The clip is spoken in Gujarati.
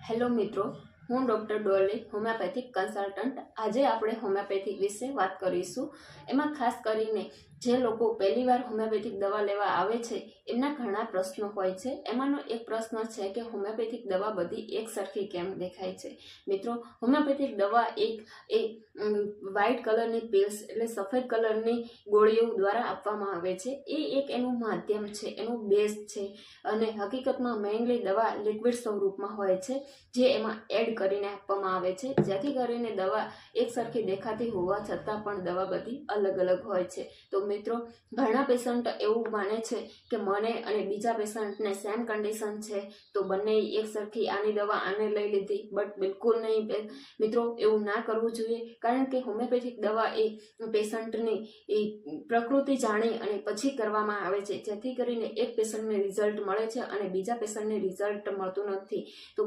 હેલો મિત્રો, હું ડૉક્ટર ડોલી, હોમિયોપેથિક કન્સલ્ટન્ટ। આજે આપણે હોમિયોપેથિક વિશે વાત કરીશું। એમાં ખાસ કરીને જે લોકો પહેલીવાર હોમિયોપેથિક દવા લેવા આવે છે એમના ઘણા પ્રશ્નો હોય છે। એમાંનો એક પ્રશ્ન છે કે હોમિયોપેથિક દવા બધી એક સરખી કેમ દેખાય છે। મિત્રો, હોમિયોપેથિક દવા એક વ્હાઇટ કલરની પિલ્સ એટલે સફેદ કલરની ગોળીઓ દ્વારા આપવામાં આવે છે। એ એક એનું માધ્યમ છે, એનું બેઝ છે। અને હકીકતમાં મેઇનલી દવા લિક્વિડ સ્વરૂપમાં હોય છે, જે એમાં એડ કરીને આપવામાં આવે છે, જેથી કરીને દવા એક સરખી દેખાતી હોવા છતાં પણ દવા બધી અલગ અલગ હોય છે। તો મિત્રો, ઘણા પેશન્ટ એવું માને છે કે મને અને બીજા પેશન્ટને સેમ કન્ડિશન છે તો બંને એક સરખી આની દવા આને લઈ લીધી, બટ બિલકુલ નહીં મિત્રો, એવું ના કરવું જોઈએ। કારણ કે હોમિયોપેથિક દવા એ પેશન્ટની પ્રકૃતિ જાણી અને પછી કરવામાં આવે છે, જેથી કરીને એક પેશન્ટને રિઝલ્ટ મળે છે અને બીજા પેશન્ટને રિઝલ્ટ મળતું નથી। તો